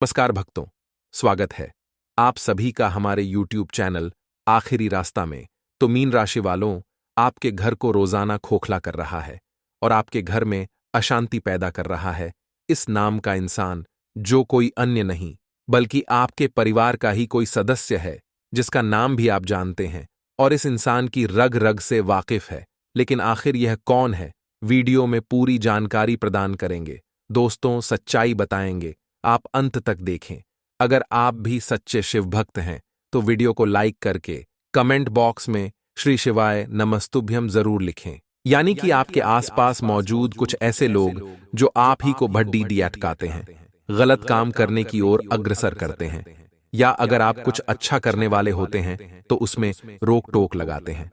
नमस्कार भक्तों, स्वागत है आप सभी का हमारे YouTube चैनल आखिरी रास्ता में। तो मीन राशि वालों, आपके घर को रोजाना खोखला कर रहा है और आपके घर में अशांति पैदा कर रहा है इस नाम का इंसान, जो कोई अन्य नहीं बल्कि आपके परिवार का ही कोई सदस्य है, जिसका नाम भी आप जानते हैं और इस इंसान की रग रग से वाकिफ है। लेकिन आखिर यह कौन है? वीडियो में पूरी जानकारी प्रदान करेंगे दोस्तों, सच्चाई बताएंगे। आप अंत तक देखें। अगर आप भी सच्चे शिव भक्त हैं तो वीडियो को लाइक करके कमेंट बॉक्स में श्री शिवाय नमस्तुभ्यम जरूर लिखें। यानी कि आपके आसपास मौजूद कुछ ऐसे लोग जो आप ही को भड्डी अटकाते हैं, गलत काम करने की ओर अग्रसर करते हैं, या अगर आप कुछ अच्छा करने वाले होते हैं तो उसमें रोक टोक लगाते हैं।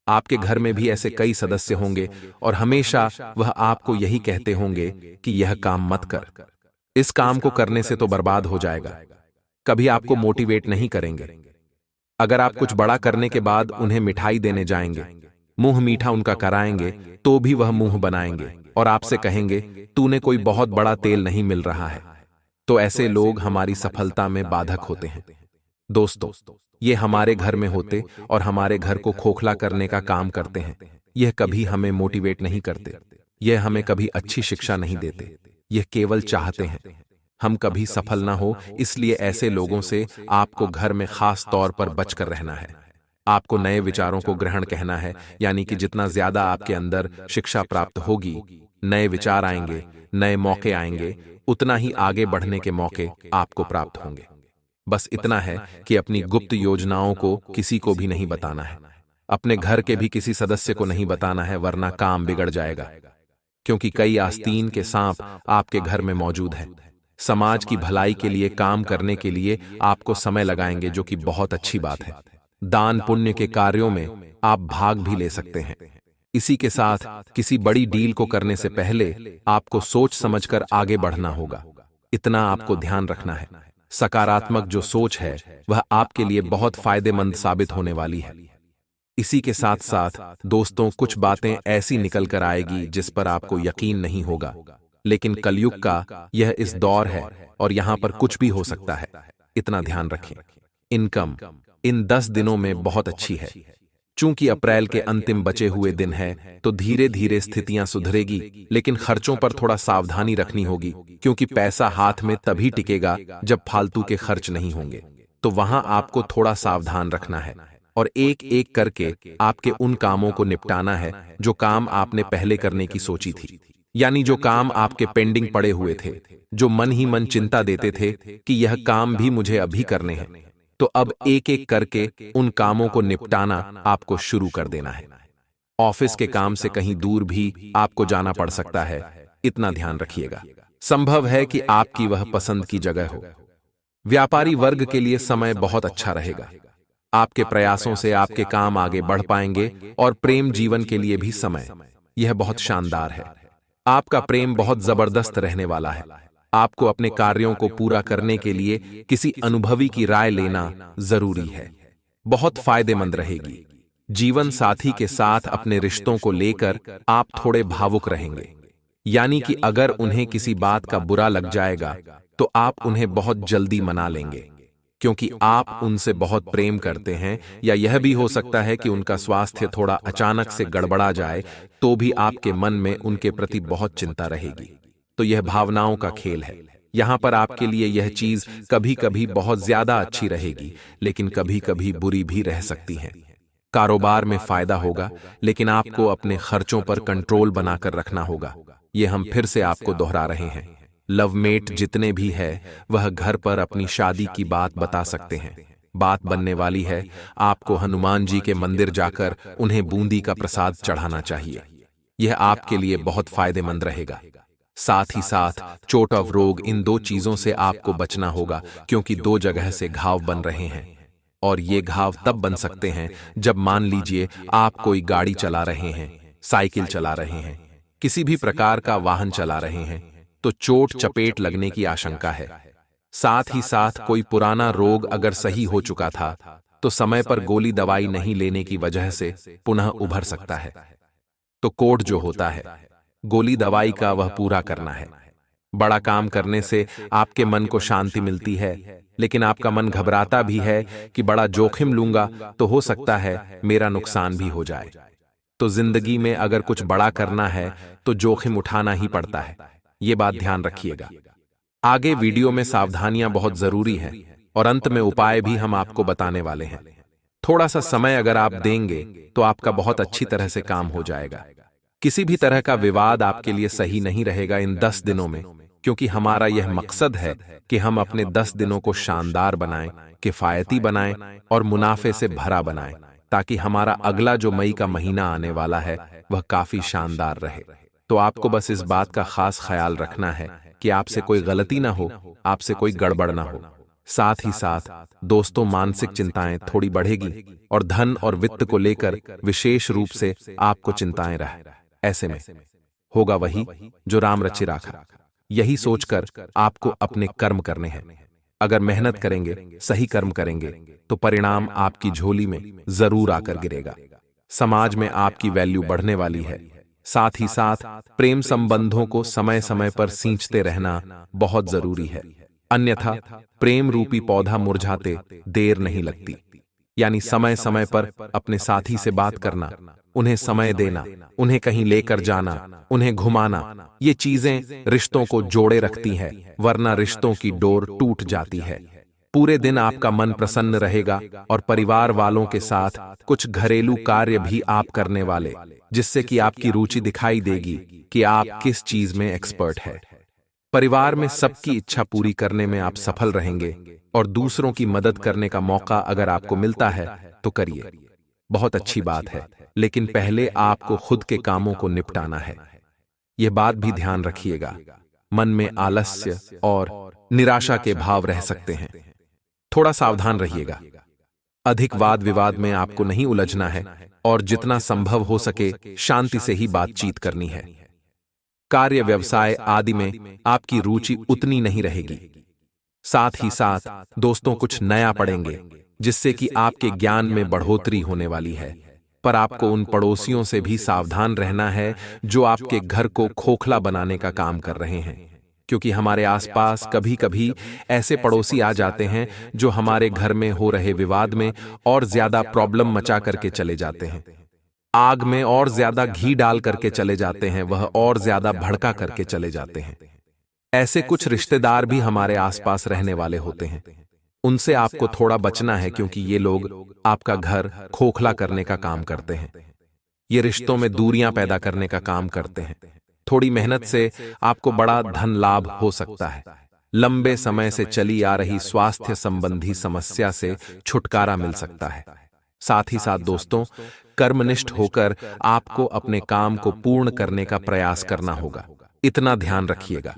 आपके घर में भी ऐसे कई सदस्य होंगे और हमेशा वह आपको यही कहते होंगे कि यह काम मत कर, इस काम को करने से तो बर्बाद हो जाएगा। कभी आपको मोटिवेट नहीं करेंगे। अगर आप कुछ बड़ा करने के बाद उन्हें मिठाई देने जाएंगे, मुंह मीठा उनका कराएंगे, तो भी वह मुंह बनाएंगे और आपसे कहेंगे तूने कोई बहुत बड़ा तेल नहीं मिल रहा है। तो ऐसे लोग हमारी सफलता में बाधक होते हैं। दोस्तों, ये हमारे घर में होते और हमारे घर को खोखला करने का काम करते हैं। यह कभी हमें मोटिवेट नहीं करते, यह हमें कभी अच्छी शिक्षा नहीं देते, यह केवल चाहते हैं हम कभी सफल ना हो। इसलिए ऐसे लोगों से आपको घर में खास तौर पर बचकर रहना है। आपको नए विचारों को ग्रहण कहना है, यानी कि जितना ज्यादा आपके अंदर शिक्षा प्राप्त होगी, नए विचार आएंगे, नए मौके आएंगे, उतना ही आगे बढ़ने के मौके आपको प्राप्त होंगे। बस इतना है कि अपनी गुप्त योजनाओं को किसी को भी नहीं बताना है। अपने घर के भी किसी सदस्य को नहीं बताना है, वरना काम बिगड़ जाएगा। क्योंकि कई आस्तीन के सांप आपके घर में मौजूद हैं। समाज की भलाई के लिए काम करने के लिए आपको समय लगाएंगे, जो कि बहुत अच्छी बात है। दान पुण्य के कार्यों में आप भाग भी ले सकते हैं। इसी के साथ किसी बड़ी डील को करने से पहले आपको सोच समझकर आगे बढ़ना होगा। इतना आपको ध्यान रखना है। सकारात्मक जो सोच है वह आपके लिए बहुत फायदेमंद साबित होने वाली है। इसी के साथ साथ दोस्तों, कुछ बातें ऐसी निकल कर आएगी जिस पर आपको यकीन नहीं होगा, लेकिन कलयुग का यह इस दौर है और यहां पर कुछ भी हो सकता है। इतना ध्यान रखें। इनकम इन 10 दिनों में बहुत अच्छी है। चूंकि अप्रैल के अंतिम बचे हुए दिन है तो धीरे धीरे स्थितियां सुधरेगी, लेकिन खर्चों पर थोड़ा सावधानी रखनी होगी, क्योंकि पैसा हाथ में तभी टिकेगा जब फालतू के खर्च नहीं होंगे। तो वहां आपको थोड़ा सावधान रखना है और एक एक करके आपके उन कामों को निपटाना है जो काम आपने पहले करने की सोची थी। यानी जो काम आपके पेंडिंग पड़े हुए थे, जो मन ही मन चिंता देते थे कि यह काम भी मुझे अभी करने हैं, तो अब एक एक करके उन कामों को निपटाना आपको शुरू कर देना है। ऑफिस के काम से कहीं दूर भी आपको जाना पड़ सकता है, इतना ध्यान रखिएगा। संभव है कि आपकी वह पसंद की जगह हो। व्यापारी वर्ग के लिए समय बहुत अच्छा रहेगा। आपके प्रयासों से आपके काम आगे बढ़ पाएंगे और प्रेम जीवन के लिए भी समय यह बहुत शानदार है। आपका प्रेम बहुत जबरदस्त रहने वाला है। आपको अपने कार्यों को पूरा करने के लिए किसी अनुभवी की राय लेना जरूरी है। बहुत फायदेमंद रहेगी। जीवन साथी के साथ अपने रिश्तों को लेकर आप थोड़े भावुक रहेंगे। यानी कि अगर उन्हें किसी बात का बुरा लग जाएगा तो आप उन्हें बहुत जल्दी मना लेंगे, क्योंकि आप उनसे बहुत प्रेम करते हैं। या यह भी हो सकता है कि उनका स्वास्थ्य थोड़ा अचानक से गड़बड़ा जाए, तो भी आपके मन में उनके प्रति बहुत चिंता रहेगी। तो यह भावनाओं का खेल है। यहां पर आपके लिए यह चीज कभी कभी बहुत ज्यादा अच्छी रहेगी, लेकिन कभी कभी बुरी भी रह सकती है। कारोबार में फायदा होगा, लेकिन आपको अपने खर्चों पर कंट्रोल बनाकर रखना होगा। यह हम फिर से आपको दोहरा रहे हैं। लवमेट जितने भी है वह घर पर अपनी शादी की बात बता सकते हैं। बात बनने वाली है। आपको हनुमान जी के मंदिर जाकर उन्हें बूंदी का प्रसाद चढ़ाना चाहिए। यह आपके लिए बहुत फायदेमंद रहेगा। साथ ही साथ चोट और रोग, इन दो चीजों से आपको बचना होगा, क्योंकि 2 जगह से घाव बन रहे हैं। और ये घाव तब बन सकते हैं जब मान लीजिए आप कोई गाड़ी चला रहे हैं, साइकिल चला रहे हैं, किसी भी प्रकार का वाहन चला रहे हैं, तो चोट चपेट लगने की आशंका है। साथ ही साथ कोई पुराना रोग अगर सही हो चुका था तो समय पर गोली दवाई नहीं लेने की वजह से पुनः उभर सकता है। तो कोड जो होता है गोली दवाई का, वह पूरा करना है। बड़ा काम करने से आपके मन को शांति मिलती है, लेकिन आपका मन घबराता भी है कि बड़ा जोखिम लूंगा तो हो सकता है मेरा नुकसान भी हो जाए। तो जिंदगी में अगर कुछ बड़ा करना है तो जोखिम उठाना ही पड़ता है, ये बात ध्यान रखिएगा। आगे वीडियो में सावधानियां बहुत जरूरी हैं और अंत में उपाय भी हम आपको बताने वाले हैं। थोड़ा सा समय अगर आप देंगे तो आपका बहुत अच्छी तरह से काम हो जाएगा। किसी भी तरह का विवाद आपके लिए सही नहीं रहेगा इन 10 दिनों में, क्योंकि हमारा यह मकसद है कि हम अपने 10 दिनों को शानदार बनाएं, किफायती बनाएं और मुनाफे से भरा बनाएं, ताकि हमारा अगला जो मई का महीना आने वाला है वह काफी शानदार रहे। तो आपको बस इस बात का खास ख्याल रखना है कि आपसे कोई गलती ना हो, आपसे कोई गड़बड़ ना हो। साथ ही साथ दोस्तों, मानसिक चिंताएं थोड़ी बढ़ेगी और धन और वित्त को लेकर विशेष रूप से आपको चिंताएं रहे। ऐसे में होगा वही जो राम रचि राखा। यही सोचकर आपको अपने कर्म करने हैं। अगर मेहनत करेंगे, सही कर्म करेंगे, तो परिणाम आपकी झोली में जरूर आकर गिरेगा। समाज में आपकी वैल्यू बढ़ने वाली है। साथ ही साथ प्रेम संबंधों को समय समय पर सींचते रहना बहुत जरूरी है, अन्यथा प्रेम रूपी पौधा मुरझाते देर नहीं लगती। यानी समय समय पर अपने साथी से बात करना, उन्हें समय देना, उन्हें कहीं लेकर जाना, उन्हें घुमाना, ये चीजें रिश्तों को जोड़े रखती हैं, वरना रिश्तों की डोर टूट जाती है। पूरे दिन आपका मन प्रसन्न रहेगा और परिवार वालों के साथ कुछ घरेलू कार्य भी आप करने वाले, जिससे कि आपकी रुचि दिखाई देगी कि आप किस चीज में एक्सपर्ट है। परिवार में सबकी इच्छा पूरी करने में आप सफल रहेंगे और दूसरों की मदद करने का मौका अगर आपको मिलता है तो करिए, बहुत अच्छी बात है, लेकिन पहले आपको खुद के कामों को निपटाना है। यह बात भी ध्यान रखिएगा, मन में आलस्य और निराशा के भाव रह सकते हैं, थोड़ा सावधान रहिएगा। अधिक वाद विवाद में आपको नहीं उलझना है और जितना संभव हो सके शांति से ही बातचीत करनी है। कार्य व्यवसाय आदि में आपकी रुचि उतनी नहीं रहेगी। साथ ही साथ दोस्तों कुछ नया पढ़ेंगे, जिससे कि आपके ज्ञान में बढ़ोतरी होने वाली है। पर आपको उन पड़ोसियों से भी सावधान रहना है जो आपके घर को खोखला बनाने का काम कर रहे हैं, क्योंकि हमारे आसपास कभी कभी ऐसे पड़ोसी आ जाते हैं जो हमारे घर में हो रहे विवाद में और ज्यादा प्रॉब्लम मचा करके चले जाते हैं। आग में और ज्यादा घी डाल करके चले जाते हैं, वह और ज्यादा भड़का करके चले जाते हैं। ऐसे कुछ रिश्तेदार भी हमारे आसपास रहने वाले होते हैं, उनसे आपको थोड़ा बचना है, क्योंकि ये लोग आपका घर खोखला करने का काम करते हैं। ये रिश्तों में दूरियां पैदा करने का काम करते हैं। थोड़ी मेहनत से आपको बड़ा धन लाभ हो सकता है। लंबे समय से चली आ रही स्वास्थ्य संबंधी समस्या से छुटकारा मिल सकता है। साथ ही साथ दोस्तों, कर्मनिष्ठ होकर आपको अपने काम को पूर्ण करने का प्रयास करना होगा, इतना ध्यान रखिएगा।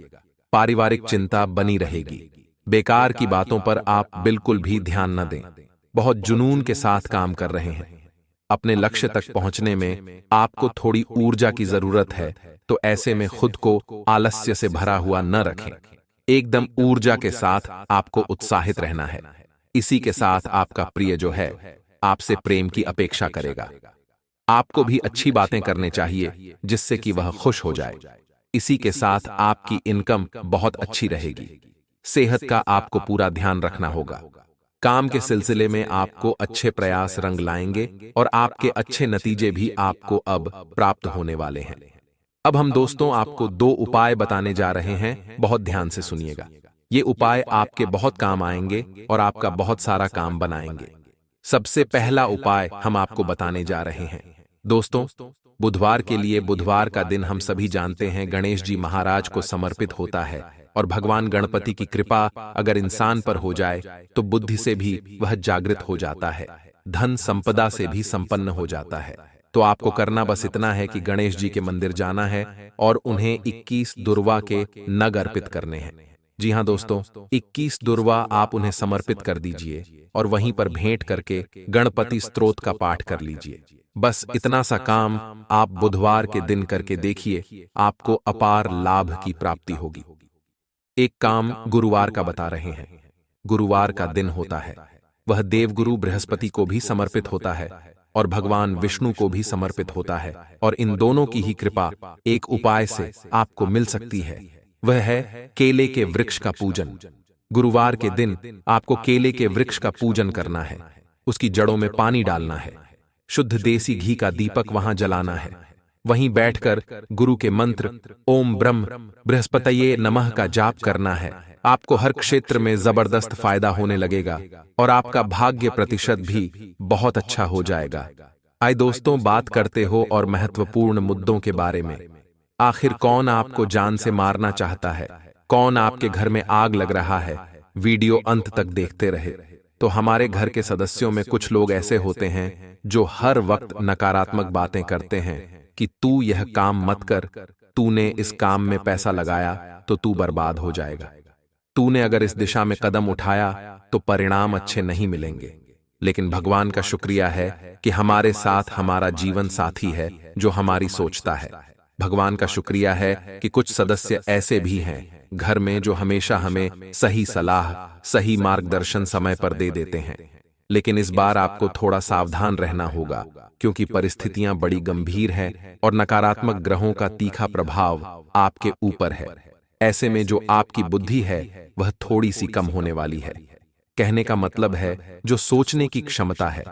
पारिवारिक चिंता बनी रहेगी, बेकार की बातों पर आप बिल्कुल भी ध्यान न दें। बहुत जुनून के साथ काम कर रहे हैं, अपने लक्ष्य तक पहुंचने में आपको थोड़ी ऊर्जा की जरूरत है, तो ऐसे में खुद को आलस्य से भरा हुआ न रखें। एकदम ऊर्जा के साथ आपको उत्साहित रहना है। इसी के साथ आपका प्रिय जो है आपसे प्रेम की अपेक्षा करेगा। आपको भी अच्छी बातें करने चाहिए जिससे कि वह खुश हो जाए। इसी के साथ आपकी इनकम बहुत अच्छी रहेगी। सेहत का आपको पूरा ध्यान रखना होगा। काम के सिलसिले में आपको अच्छे प्रयास रंग लाएंगे और आपके अच्छे नतीजे भी आपको अब प्राप्त होने वाले हैं। अब हम दोस्तों आपको 2 उपाय बताने जा रहे हैं, बहुत ध्यान से सुनिएगा। ये उपाय आपके बहुत काम आएंगे और आपका बहुत सारा काम बनाएंगे। सबसे पहला उपाय हम आपको बताने जा रहे हैं दोस्तों, बुधवार के लिए। बुधवार का दिन हम सभी जानते हैं गणेश जी महाराज को समर्पित होता है, और भगवान गणपति की कृपा अगर इंसान पर हो जाए तो बुद्धि से भी वह जागृत हो जाता है, धन संपदा से भी संपन्न हो जाता है। तो आपको करना बस इतना है कि गणेश जी के मंदिर जाना है और उन्हें 21 दुर्वा के नग अर्पित करने हैं। जी हाँ दोस्तों, 21 दुर्वा आप उन्हें समर्पित कर दीजिए और वहीं पर भेंट करके गणपति स्तोत्र का पाठ कर लीजिए। बस इतना सा काम आप बुधवार के दिन करके देखिए, आपको अपार लाभ की प्राप्ति होगी। एक काम गुरुवार का बता रहे हैं। गुरुवार का दिन होता है, वह देवगुरु बृहस्पति को भी समर्पित होता है और भगवान विष्णु को भी समर्पित होता है, और इन दोनों की ही कृपा एक उपाय से आपको मिल सकती है। वह है केले के वृक्ष का पूजन। गुरुवार के दिन आपको केले के वृक्ष का पूजन करना है। उसकी जड़ों में पानी डालना है, शुद्ध देसी घी का दीपक वहां जलाना है। वहीं बैठकर गुरु के मंत्र ओम ब्रह्म बृहस्पतये नमः का जाप करना है। आपको हर क्षेत्र में जबरदस्त फायदा होने लगेगा और आपका भाग्य प्रतिशत भी बहुत अच्छा हो जाएगा। आइए दोस्तों, बात करते हो और महत्वपूर्ण मुद्दों के बारे में। आखिर कौन आपको जान से मारना चाहता है? कौन आपके घर में आग लग रहा है? वीडियो अंत तक देखते रहे। तो हमारे घर के सदस्यों में कुछ लोग ऐसे होते हैं जो हर वक्त नकारात्मक बातें करते हैं कि तू यह काम मत कर, तूने इस काम में पैसा लगाया तो तू बर्बाद हो जाएगा, तूने अगर इस दिशा में कदम उठाया तो परिणाम अच्छे नहीं मिलेंगे। लेकिन भगवान का शुक्रिया है कि हमारे साथ हमारा जीवन साथी है जो हमारी सोचता है। भगवान का शुक्रिया है कि कुछ सदस्य ऐसे भी हैं घर में जो हमेशा हमें सही सलाह, सही मार्गदर्शन समय पर दे देते हैं। लेकिन इस बार आपको थोड़ा सावधान रहना होगा क्योंकि परिस्थितियां बड़ी गंभीर हैं और नकारात्मक ग्रहों का तीखा प्रभाव आपके ऊपर है। ऐसे में जो आपकी बुद्धि है वह थोड़ी सी कम होने वाली है। कहने का मतलब है जो सोचने की क्षमता है,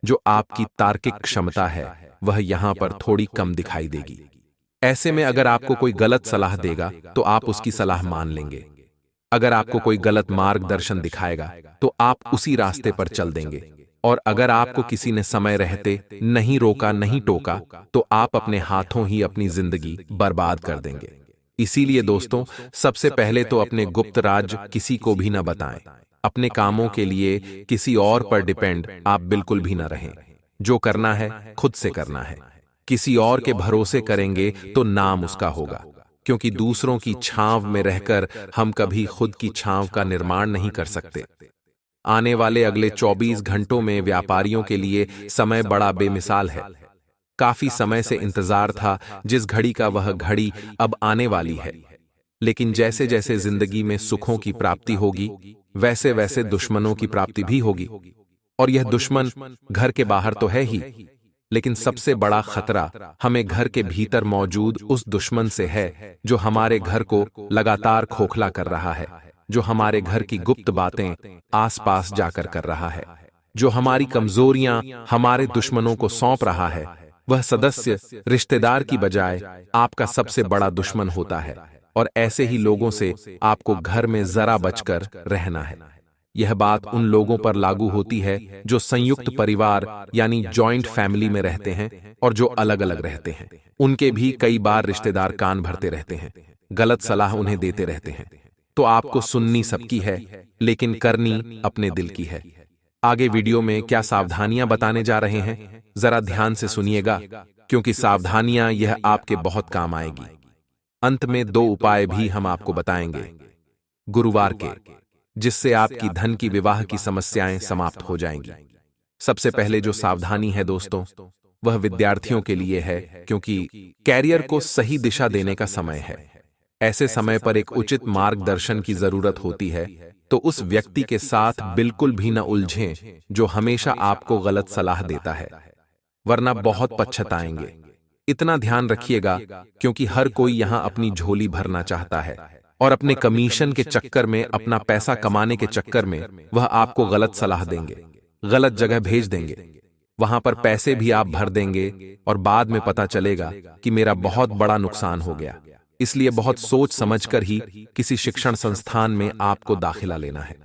जो आपकी तार्किक क्षमता है, वह यहां पर थोड़ी कम दिखाई देगी। ऐसे में अगर आपको कोई गलत सलाह देगा तो आप उसकी सलाह मान लेंगे। अगर आपको कोई गलत मार्गदर्शन दिखाएगा तो आप उसी रास्ते पर चल देंगे। और अगर आपको किसी ने समय रहते नहीं रोका, नहीं टोका, तो आप अपने हाथों ही अपनी जिंदगी बर्बाद कर देंगे। इसीलिए दोस्तों, सबसे पहले तो अपने गुप्त राज किसी को भी न बताएं। अपने कामों के लिए किसी और पर डिपेंड आप बिल्कुल भी न रहें। जो करना है खुद से करना है। किसी और के भरोसे करेंगे तो नाम उसका होगा, क्योंकि दूसरों की छांव में रहकर हम कभी खुद की छांव का निर्माण नहीं कर सकते। आने वाले अगले 24 घंटों में व्यापारियों के लिए समय बड़ा बेमिसाल है। काफी समय से इंतजार था जिस घड़ी का, वह घड़ी अब आने वाली है। लेकिन जैसे जैसे जिंदगी में सुखों की प्राप्ति होगी वैसे वैसे दुश्मनों की प्राप्ति भी होगी। और यह दुश्मन घर के बाहर तो है ही, लेकिन सबसे बड़ा खतरा हमें घर के भीतर मौजूद उस दुश्मन से है जो हमारे घर को लगातार खोखला कर रहा है, जो हमारे घर की गुप्त बातें आसपास जाकर कर रहा है, जो हमारी कमजोरियां हमारे दुश्मनों को सौंप रहा है। वह सदस्य रिश्तेदार की बजाय आपका सबसे बड़ा दुश्मन होता है। और ऐसे ही लोगों से आपको घर में जरा बचकर रहना है। यह बात उन लोगों पर लागू होती है जो संयुक्त परिवार यानी जॉइंट फैमिली में रहते हैं और जो अलग अलग रहते हैं। उनके भी कई बार रिश्तेदार कान भरते रहते हैं, गलत सलाह उन्हें देते रहते हैं। तो आपको सुननी सबकी है लेकिन करनी अपने दिल की है। आगे वीडियो में क्या सावधानियां बताने जा रहे हैं, जरा ध्यान से सुनिएगा, क्योंकि सावधानियां यह आपके बहुत काम आएगी। अंत में 2 उपाय भी हम आपको बताएंगे गुरुवार के, जिससे आपकी धन की, विवाह की समस्याएं समाप्त हो जाएंगी। सबसे पहले जो सावधानी है दोस्तों, वह विद्यार्थियों के लिए है, क्योंकि कैरियर को सही दिशा देने का समय है। ऐसे समय पर एक उचित मार्गदर्शन की जरूरत होती है। तो उस व्यक्ति के साथ बिल्कुल भी न उलझें जो हमेशा आपको गलत सलाह देता है, वरना बहुत पछताएंगे। इतना ध्यान रखिएगा, क्योंकि हर कोई यहां अपनी झोली भरना चाहता है और अपने कमीशन के चक्कर में, अपना पैसा कमाने के चक्कर में वह आपको गलत सलाह देंगे, गलत जगह भेज देंगे। वहां पर पैसे भी आप भर देंगे और बाद में पता चलेगा कि मेरा बहुत बड़ा नुकसान हो गया। इसलिए बहुत सोच समझकर ही किसी शिक्षण संस्थान में आपको दाखिला लेना है।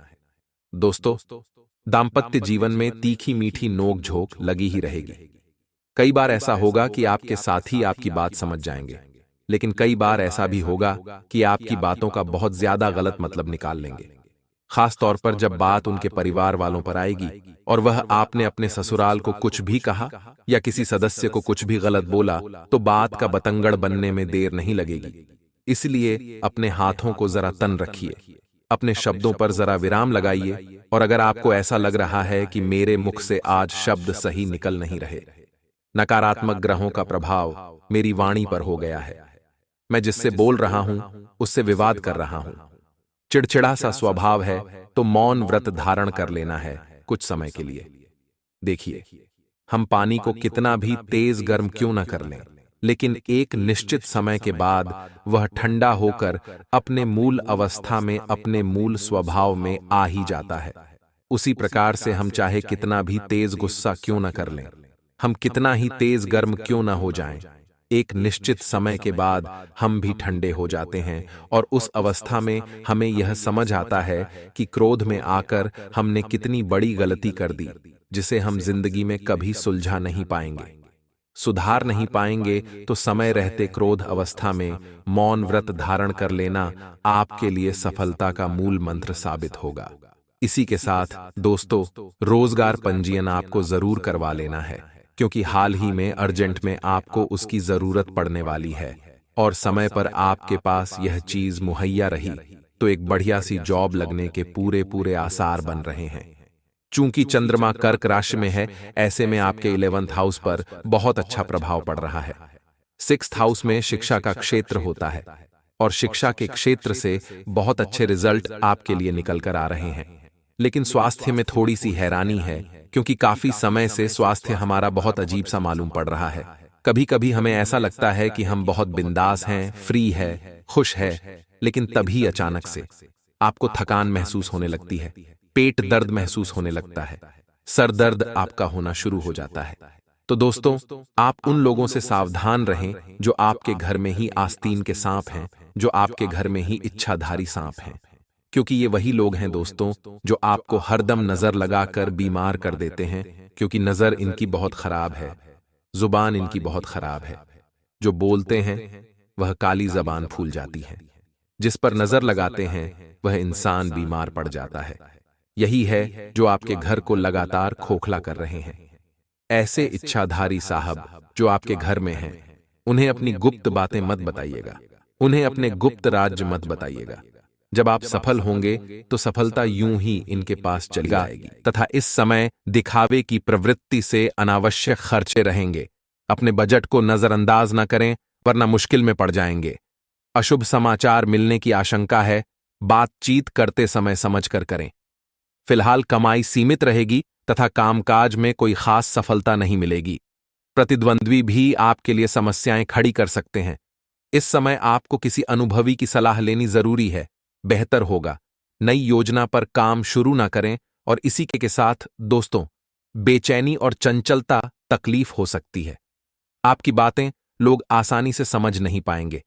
दोस्तों, दाम्पत्य जीवन में तीखी मीठी नोक झोंक लगी ही रहेगी। कई बार ऐसा होगा कि आपके साथी आपकी बात समझ जाएंगे, लेकिन कई बार ऐसा भी होगा कि आपकी बातों का बहुत ज्यादा गलत मतलब निकाल लेंगे। खास तौर पर जब बात उनके परिवार वालों पर आएगी और वह आपने अपने ससुराल को कुछ भी कहा या किसी सदस्य को कुछ भी गलत बोला, तो बात का बतंगड़ बनने में देर नहीं लगेगी। इसलिए अपने हाथों को जरा तन रखिए, अपने शब्दों पर जरा विराम लगाइए। और अगर आपको ऐसा लग रहा है कि मेरे मुख से आज शब्द सही निकल नहीं रहे, नकारात्मक ग्रहों का प्रभाव मेरी वाणी पर हो गया है, मैं जिससे बोल रहा हूं उससे विवाद कर रहा हूं, चिड़चिड़ा सा स्वभाव है, तो मौन व्रत धारण कर लेना है कुछ समय के लिए। देखिए, हम पानी को कितना भी तेज गर्म क्यों ना कर लें, लेकिन एक निश्चित समय के बाद वह ठंडा होकर अपने मूल अवस्था में, अपने मूल स्वभाव में आ ही जाता है। उसी प्रकार से हम चाहे कितना भी तेज गुस्सा क्यों न कर लें, हम कितना ही तेज गर्म क्यों न हो जाएं, एक निश्चित समय के बाद हम भी ठंडे हो जाते हैं और उस अवस्था में हमें यह समझ आता है कि क्रोध में आकर हमने कितनी बड़ी गलती कर दी, जिसे हम जिंदगी में कभी सुलझा नहीं पाएंगे, सुधार नहीं पाएंगे। तो समय रहते क्रोध अवस्था में मौन व्रत धारण कर लेना आपके लिए सफलता का मूल मंत्र साबित होगा। इसी के साथ दोस्तों, रोजगार पंजीयन आपको जरूर करवा लेना है, क्योंकि हाल ही में अर्जेंट में आपको उसकी जरूरत पड़ने वाली है और समय पर आपके पास यह चीज मुहैया रही तो एक बढ़िया सी जॉब लगने के पूरे पूरे आसार बन रहे हैं। चूंकि चंद्रमा कर्क राशि में है, ऐसे में आपके 11th हाउस पर बहुत अच्छा प्रभाव पड़ रहा है। 6th हाउस में शिक्षा का क्षेत्र होता है और शिक्षा के क्षेत्र से बहुत अच्छे रिजल्ट आपके लिए निकल कर आ रहे हैं। लेकिन स्वास्थ्य में थोड़ी सी हैरानी है, क्योंकि काफी समय से स्वास्थ्य हमारा बहुत अजीब सा मालूम पड़ रहा है। कभी कभी हमें ऐसा लगता है कि हम बहुत बिंदास हैं, फ्री है, खुश है, लेकिन तभी अचानक से आपको थकान महसूस होने लगती है, पेट दर्द महसूस होने लगता है, सर दर्द आपका होना शुरू हो जाता है। तो दोस्तों, आप उन लोगों से सावधान रहें जो आपके घर में ही आस्तीन के सांप हैं, जो आपके घर में ही इच्छाधारी सांप हैं, क्योंकि ये वही लोग हैं दोस्तों जो आपको हरदम नजर लगाकर बीमार कर देते हैं, क्योंकि नजर इनकी बहुत खराब है, जुबान इनकी बहुत खराब है। जो बोलते हैं वह काली जबान फूल जाती है, जिस पर नजर लगाते हैं वह इंसान बीमार पड़ जाता है। यही है जो आपके घर को लगातार खोखला कर रहे हैं। ऐसे इच्छाधारी साहब जो आपके घर में हैं, उन्हें अपनी गुप्त बातें मत बताइएगा, उन्हें अपने गुप्त राज्य मत बताइएगा। जब आप सफल होंगे तो सफलता यूं ही इनके पास चली आएगी, तथा इस समय दिखावे की प्रवृत्ति से अनावश्यक खर्चे रहेंगे। अपने बजट को नजरअंदाज न करें, वरना मुश्किल में पड़ जाएंगे। अशुभ समाचार मिलने की आशंका है, बातचीत करते समय समझ कर करें। फिलहाल कमाई सीमित रहेगी तथा कामकाज में कोई खास सफलता नहीं मिलेगी। प्रतिद्वंद्वी भी आपके लिए समस्याएं खड़ी कर सकते हैं। इस समय आपको किसी अनुभवी की सलाह लेनी जरूरी है, बेहतर होगा। नई योजना पर काम शुरू ना करें। और इसी के साथ दोस्तों, बेचैनी और चंचलता तकलीफ हो सकती है। आपकी बातें लोग आसानी से समझ नहीं पाएंगे।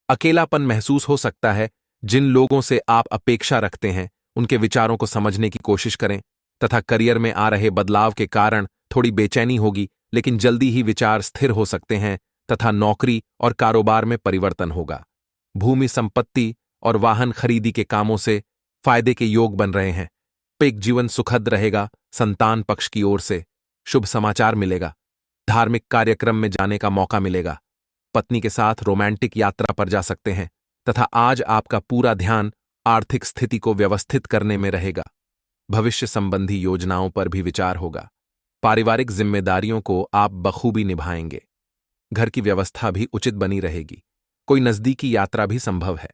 अकेलापन महसूस हो सकता है। जिन लोगों से आप अपेक्षा रखते हैं उनके विचारों को समझने की कोशिश करें, तथा करियर में आ रहे बदलाव के कारण थोड़ी बेचैनी होगी, लेकिन जल्दी ही विचार स्थिर हो सकते हैं तथा नौकरी और कारोबार में परिवर्तन होगा। भूमि संपत्ति और वाहन खरीदी के कामों से फायदे के योग बन रहे हैं। पैक जीवन सुखद रहेगा। संतान पक्ष की ओर से शुभ समाचार मिलेगा। धार्मिक कार्यक्रम में जाने का मौका मिलेगा। पत्नी के साथ रोमांटिक यात्रा पर जा सकते हैं तथा आज आपका पूरा ध्यान आर्थिक स्थिति को व्यवस्थित करने में रहेगा। भविष्य संबंधी योजनाओं पर भी विचार होगा। पारिवारिक जिम्मेदारियों को आप बखूबी निभाएंगे। घर की व्यवस्था भी उचित बनी रहेगी। कोई नजदीकी यात्रा भी संभव है।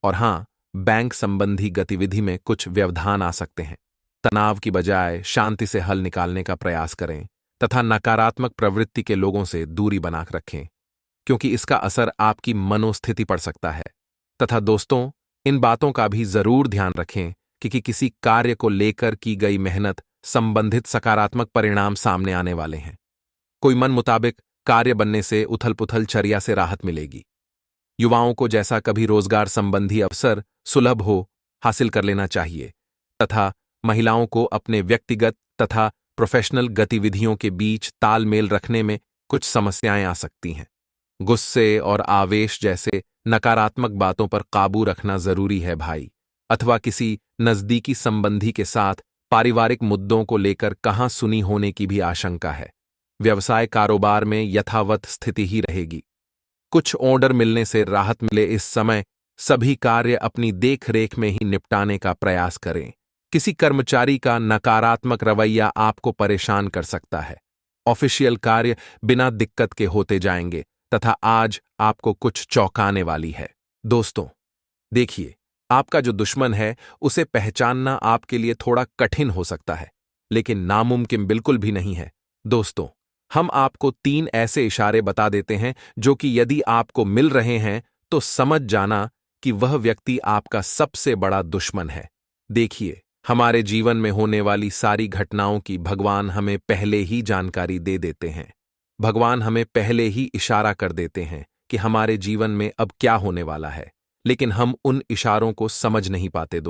और हां, बैंक संबंधी गतिविधि में कुछ व्यवधान आ सकते हैं। तनाव की बजाय शांति से हल निकालने का प्रयास करें तथा नकारात्मक प्रवृत्ति के लोगों से दूरी बनाकर रखें, क्योंकि इसका असर आपकी मनोस्थिति पड़ सकता है। तथा दोस्तों, इन बातों का भी जरूर ध्यान रखें कि किसी कार्य को लेकर की गई मेहनत संबंधित सकारात्मक परिणाम सामने आने वाले हैं। कोई मन मुताबिक कार्य बनने से उथल पुथल चर्या से राहत मिलेगी। युवाओं को जैसा कभी रोजगार संबंधी अवसर सुलभ हो, हासिल कर लेना चाहिए तथा महिलाओं को अपने व्यक्तिगत तथा प्रोफेशनल गतिविधियों के बीच तालमेल रखने में कुछ समस्याएं आ सकती हैं। गुस्से और आवेश जैसे नकारात्मक बातों पर काबू रखना जरूरी है भाई। अथवा किसी नजदीकी संबंधी के साथ पारिवारिक मुद्दों को लेकर कहां सुनी होने की भी आशंका है। व्यवसाय कारोबार में यथावत स्थिति ही रहेगी। कुछ ऑर्डर मिलने से राहत मिले। इस समय सभी कार्य अपनी देखरेख में ही निपटाने का प्रयास करें। किसी कर्मचारी का नकारात्मक रवैया आपको परेशान कर सकता है। ऑफिशियल कार्य बिना दिक्कत के होते जाएंगे तथा आज आपको कुछ चौंकाने वाली है। दोस्तों देखिए, आपका जो दुश्मन है उसे पहचानना आपके लिए थोड़ा कठिन हो सकता है, लेकिन नामुमकिन बिल्कुल भी नहीं है। दोस्तों, हम आपको 3 ऐसे इशारे बता देते हैं जो कि यदि आपको मिल रहे हैं तो समझ जाना कि वह व्यक्ति आपका सबसे बड़ा दुश्मन है। देखिए, हमारे जीवन में होने वाली सारी घटनाओं की भगवान हमें पहले ही जानकारी दे देते हैं। भगवान हमें पहले ही इशारा कर देते हैं कि हमारे जीवन में अब क्या होने वाला है, लेकिन हम उन इशारों को समझ नहीं पाते दोस्तों।